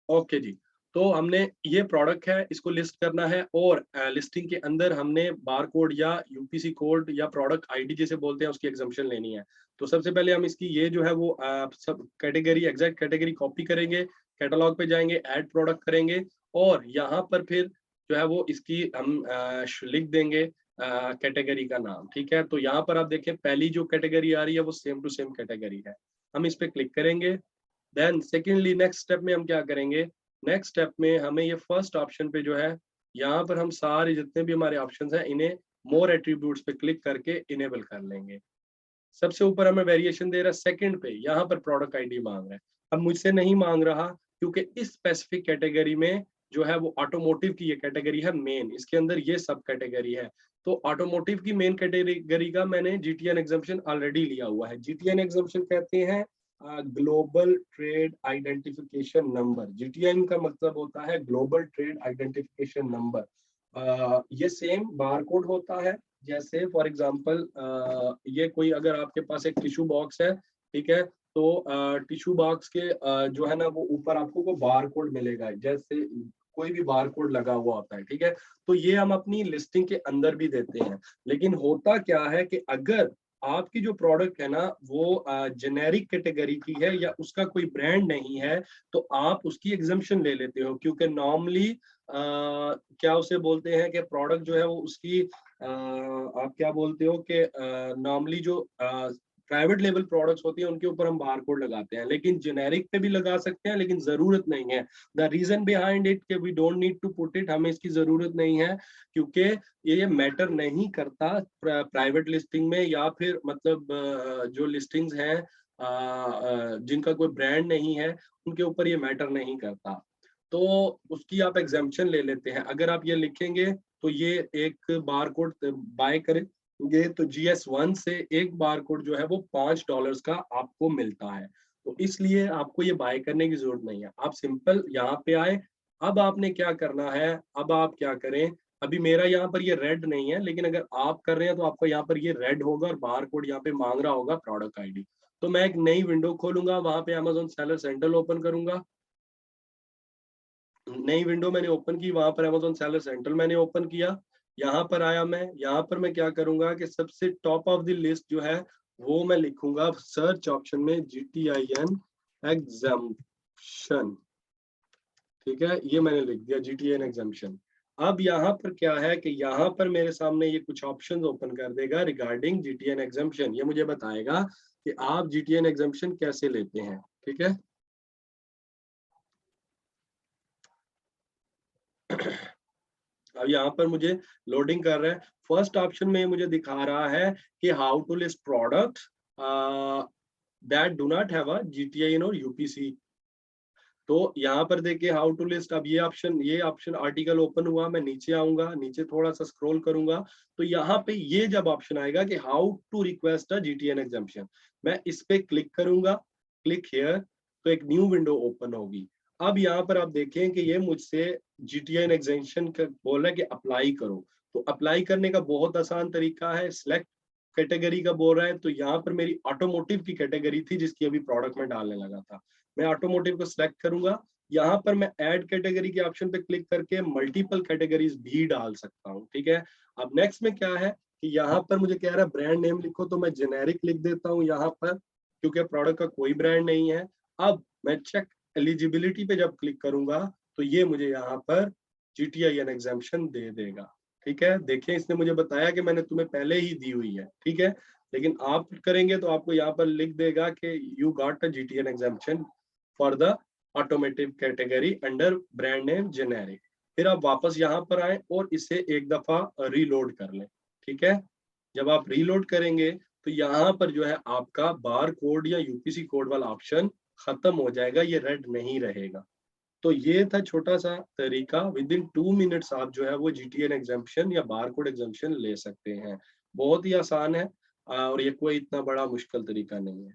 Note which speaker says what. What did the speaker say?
Speaker 1: Okay जी। तो हमने ये प्रोडक्ट है, इसको लिस्ट करना है और लिस्टिंग के अंदर हमने बारकोड या यूपीसी कोड या प्रोडक्ट आईडी जिसे बोलते हैं उसकी एग्जम्पशन लेनी है। तो सबसे पहले हम इसकी ये जो है वो सब कैटेगरी एग्जैक्ट कैटेगरी कॉपी करेंगे, कैटलॉग पे जाएँगे, ऐड प्रोडक्ट करेंगे और यहाँ पर फिर जो है वो इसकी हम लिख देंगे कैटेगरी का नाम, ठीक है? तो यहाँ पर आप देखें पहली जो कैटेगरी आ रही है वो सेम टू सेम कैटेगरी है। हम इस पे क्लिक करेंगे। देन सेकेंडली नेक्स्ट स्टेप में हम क्या करेंगे, नेक्स्ट स्टेप में हमें ये फर्स्ट ऑप्शन पे जो है यहाँ पर हम सारे जितने भी हमारे ऑप्शंस हैं इन्हें मोर एट्रीब्यूट्स पे क्लिक करके इनेबल कर लेंगे। सबसे ऊपर हमें वेरिएशन दे रहा है सेकंड पे, यहाँ पर प्रोडक्ट आईडी मांग रहा है। अब मुझसे नहीं मांग रहा क्योंकि इस स्पेसिफिक कैटेगरी में जो है वो ऑटोमोटिव की ये कैटेगरी है मेन, इसके अंदर ये सब कैटेगरी है। तो ऑटोमोटिव की मेन कैटेगरी का मैंने जीटीएन एग्जम्पशन ऑलरेडी लिया हुआ है। जीटीएन एग्जम्पशन कहते हैं global trade identification number. GTN का मतलब होता है ग्लोबल ट्रेड आइडेंटिफिकेशन नंबर। ये सेम बारकोड होता है, जैसे फॉर एग्जांपल ये कोई अगर आपके पास एक टिश्यू बॉक्स है, ठीक है? तो टिश्यू बॉक्स के जो है ना वो ऊपर आपको वो बार कोड मिलेगा, जैसे कोई भी बार कोड लगा हुआ होता है, ठीक है? तो ये हम अपनी लिस्टिंग के अंदर भी देते हैं। लेकिन होता क्या है कि अगर आपकी जो प्रोडक्ट है ना वो जेनेरिक कैटेगरी की है या उसका कोई ब्रांड नहीं है, तो आप उसकी एग्जम्पशन ले लेते हो क्योंकि नॉर्मली क्या उसे बोलते हैं कि प्रोडक्ट जो है वो उसकी आप क्या बोलते हो कि नॉर्मली जो प्राइवेट लेवल प्रोडक्ट्स होती हैं उनके ऊपर हम बारकोड लगाते हैं, लेकिन जेनेरिक पे भी लगा सकते हैं लेकिन जरूरत नहीं है। द रीजन बिहाइंड इट कि we don't need to put it, हमें इसकी जरूरत नहीं है क्योंकि ये मैटर नहीं करता प्राइवेट लिस्टिंग में या फिर मतलब जो लिस्टिंग्स हैं जिनका कोई ब्रांड नहीं है उनके ऊपर ये मैटर नहीं करता। तो उसकी आप एग्जाम्पशन ले लेते हैं। अगर आप ये लिखेंगे तो ये एक बारकोड बाय करेंगे तो GS1 से एक बारकोड जो है वो $5 का आपको मिलता है। तो इसलिए आपको ये बाय करने की जरूरत नहीं है। आप सिंपल यहाँ पे आए। अब आपने क्या करना है, अब आप क्या करें, अभी मेरा यहाँ पर ये रेड नहीं है लेकिन अगर आप कर रहे हैं तो आपका यहाँ पर ये रेड होगा और बारकोड यहाँ पे मांग रहा होगा प्रोडक्ट आईडी। तो मैं एक नई विंडो खोलूंगा, वहां पे Amazon सेलर सेंट्रल ओपन करूंगा। नई विंडो मैंने ओपन की, वहां पर Amazon सेलर सेंट्रल मैंने ओपन किया। यहाँ पर आया मैं, यहाँ पर मैं क्या करूंगा कि सबसे टॉप ऑफ द लिस्ट जो है वो मैं लिखूंगा सर्च ऑप्शन में GTIN एग्जाम्पशन, ठीक है? ये मैंने लिख दिया GTIN एग्जाम्पशन। अब यहाँ पर क्या है कि यहाँ पर मेरे सामने ये कुछ ऑप्शंस ओपन कर देगा रिगार्डिंग GTIN एग्जाम्पशन। ये मुझे बताएगा कि आप GTIN एग्जाम्पशन कैसे लेते हैं, ठीक है? अब यहाँ पर मुझे लोडिंग कर रहा है। फर्स्ट ऑप्शन में मुझे दिखा रहा है कि how to list product that do not have a GTIN और UPC। तो यहाँ पर देखिए हाउ टू लिस्ट, अब ये ऑप्शन आर्टिकल ओपन हुआ, मैं नीचे आऊंगा, नीचे थोड़ा सा स्क्रॉल करूंगा तो यहाँ पे ये जब ऑप्शन आएगा कि how to request a GTN exemption, मैं इस पे क्लिक करूंगा, क्लिक हियर, तो एक न्यू विंडो ओपन होगी। अब यहाँ पर आप देखें कि ये मुझसे GTN एग्जाम्पशन बोल रहा है कि अप्लाई करो। तो अप्लाई करने का बहुत आसान तरीका है, सिलेक्ट कैटेगरी का बोल रहा है, तो यहाँ पर मेरी ऑटोमोटिव की कैटेगरी थी जिसकी अभी प्रोडक्ट में डालने लगा था। मैं ऑटोमोटिव को सिलेक्ट करूंगा। यहाँ पर मैं ऐड कैटेगरी के ऑप्शन पे क्लिक करके मल्टीपल कैटेगरीज भी डाल सकता हूँ, ठीक है? अब नेक्स्ट में क्या है कि यहाँ पर मुझे कह रहा है ब्रांड नेम लिखो, तो मैं जेनेरिक लिख देता हूँ यहाँ पर क्योंकि प्रोडक्ट का कोई ब्रांड नहीं है। अब मैं चेक एलिजिबिलिटी पे जब क्लिक करूंगा तो ये मुझे यहाँ पर GTIN एग्जाम्पशन दे देगा, ठीक है? देखिए इसने मुझे बताया कि मैंने तुम्हें पहले ही दी हुई है, ठीक है? लेकिन आप करेंगे तो आपको यहाँ पर लिख देगा कि you got a GTN exemption for the automotive category under brand name generic. फिर आप वापस यहाँ पर आए और इसे एक दफा रीलोड कर लें, ठीक है? जब आप रीलोड करेंगे तो यहाँ पर जो है आपका बार कोड या UPC कोड वाला ऑप्शन खत्म हो जाएगा, ये रेड नहीं रहेगा। तो ये था छोटा सा तरीका, विद इन 2 मिनट्स आप जो है वो GTN एग्जाम्पशन या बार कोड एग्जाम्पशन ले सकते हैं। बहुत ही आसान है और ये कोई इतना बड़ा मुश्किल तरीका नहीं है।